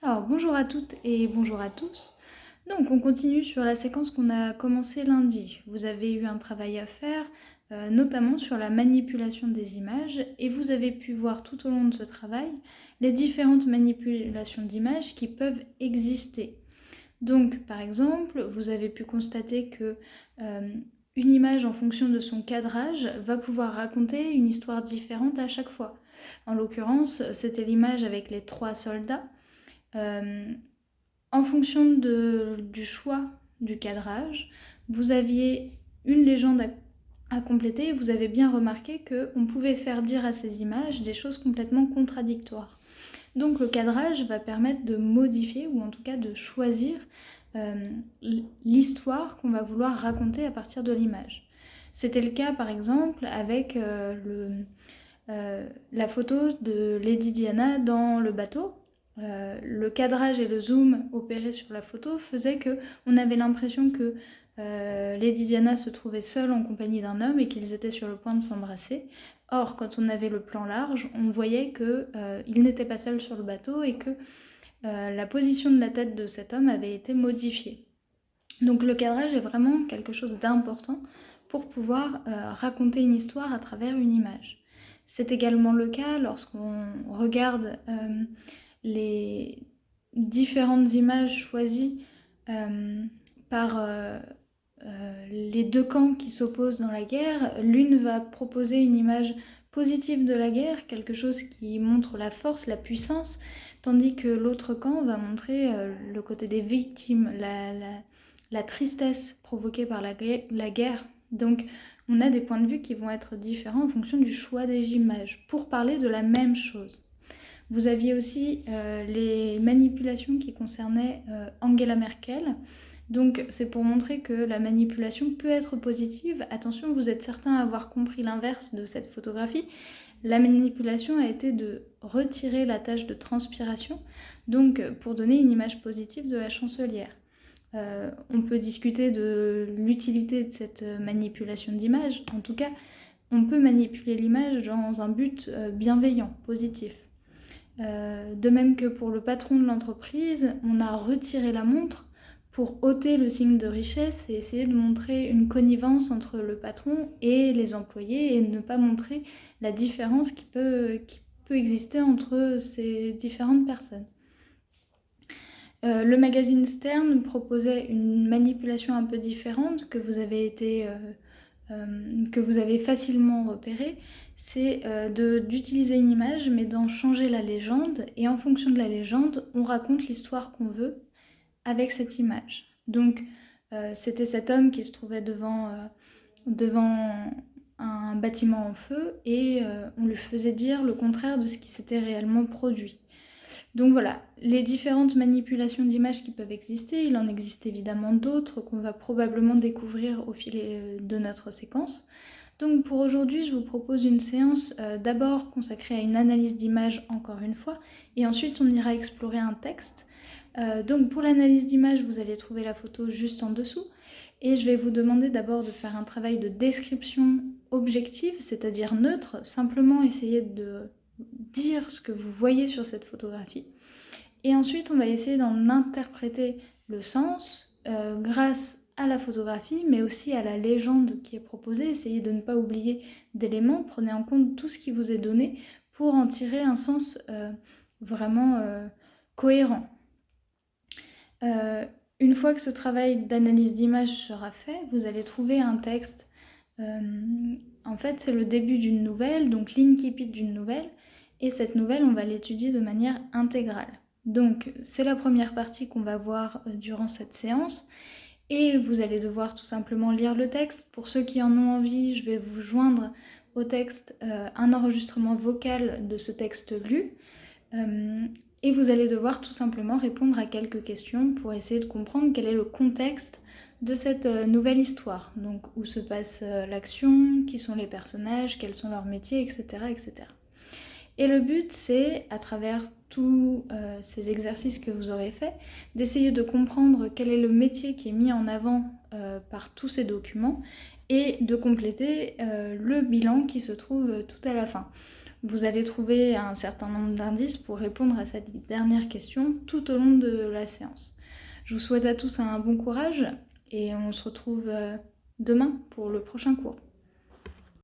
Alors bonjour à toutes et bonjour à tous. Donc on continue sur la séquence qu'on a commencé lundi. Vous avez eu un travail à faire, notamment sur la manipulation des images, et vous avez pu voir tout au long de ce travail les différentes manipulations d'images qui peuvent exister. Donc par exemple, vous avez pu constater que une image en fonction de son cadrage va pouvoir raconter une histoire différente à chaque fois. En l'occurrence, c'était l'image avec les 3 soldats. En fonction du choix du cadrage, vous aviez une légende à compléter et vous avez bien remarqué qu'on pouvait faire dire à ces images des choses complètement contradictoires. Donc le cadrage va permettre de modifier ou en tout cas de choisir l'histoire qu'on va vouloir raconter à partir de l'image. C'était le cas par exemple avec la photo de Lady Diana dans le bateau. Le cadrage et le zoom opéré sur la photo faisaient qu'on avait l'impression que Lady Diana se trouvait seule en compagnie d'un homme et qu'ils étaient sur le point de s'embrasser. Or, quand on avait le plan large, on voyait qu'il n'était pas seul sur le bateau et que la position de la tête de cet homme avait été modifiée. Donc le cadrage est vraiment quelque chose d'important pour pouvoir raconter une histoire à travers une image. C'est également le cas lorsqu'on regarde les différentes images choisies par les deux camps qui s'opposent dans la guerre. L'une va proposer une image positive de la guerre, quelque chose qui montre la force, la puissance, tandis que l'autre camp va montrer le côté des victimes, la tristesse provoquée par la guerre. Donc on a des points de vue qui vont être différents en fonction du choix des images, pour parler de la même chose. Vous aviez aussi les manipulations qui concernaient Angela Merkel. Donc c'est pour montrer que la manipulation peut être positive. Attention, vous êtes certains à avoir compris l'inverse de cette photographie. La manipulation a été de retirer la tache de transpiration, donc pour donner une image positive de la chancelière. On peut discuter de l'utilité de cette manipulation d'image. En tout cas, on peut manipuler l'image dans un but bienveillant, positif. De même que pour le patron de l'entreprise, on a retiré la montre pour ôter le signe de richesse et essayer de montrer une connivence entre le patron et les employés et ne pas montrer la différence qui peut exister entre ces différentes personnes. Le magazine Stern proposait une manipulation un peu différente que vous avez facilement repérée, c'est d'utiliser une image mais d'en changer la légende, et en fonction de la légende, on raconte l'histoire qu'on veut avec cette image. Donc c'était cet homme qui se trouvait devant un bâtiment en feu et on lui faisait dire le contraire de ce qui s'était réellement produit. Donc voilà, les différentes manipulations d'images qui peuvent exister, il en existe évidemment d'autres qu'on va probablement découvrir au fil de notre séquence. Donc pour aujourd'hui, je vous propose une séance d'abord consacrée à une analyse d'images encore une fois, et ensuite on ira explorer un texte. Donc pour l'analyse d'image, vous allez trouver la photo juste en dessous, et je vais vous demander d'abord de faire un travail de description objective, c'est-à-dire neutre, simplement essayer de dire ce que vous voyez sur cette photographie. Et ensuite, on va essayer d'en interpréter le sens grâce à la photographie, mais aussi à la légende qui est proposée. Essayez de ne pas oublier d'éléments, prenez en compte tout ce qui vous est donné pour en tirer un sens vraiment cohérent. Une fois que ce travail d'analyse d'image sera fait, vous allez trouver un texte. En fait, c'est le début d'une nouvelle, donc l'incipit d'une nouvelle, et cette nouvelle, on va l'étudier de manière intégrale. Donc, c'est la première partie qu'on va voir durant cette séance, et vous allez devoir tout simplement lire le texte. Pour ceux qui en ont envie, je vais vous joindre au texte un enregistrement vocal de ce texte lu. Et vous allez devoir tout simplement répondre à quelques questions pour essayer de comprendre quel est le contexte de cette nouvelle histoire. Donc où se passe l'action, qui sont les personnages, quels sont leurs métiers, etc. etc. Et le but, c'est, à travers tous ces exercices que vous aurez faits, d'essayer de comprendre quel est le métier qui est mis en avant par tous ces documents et de compléter le bilan qui se trouve tout à la fin. vous allez trouver un certain nombre d'indices pour répondre à cette dernière question tout au long de la séance. Je vous souhaite à tous un bon courage et on se retrouve demain pour le prochain cours.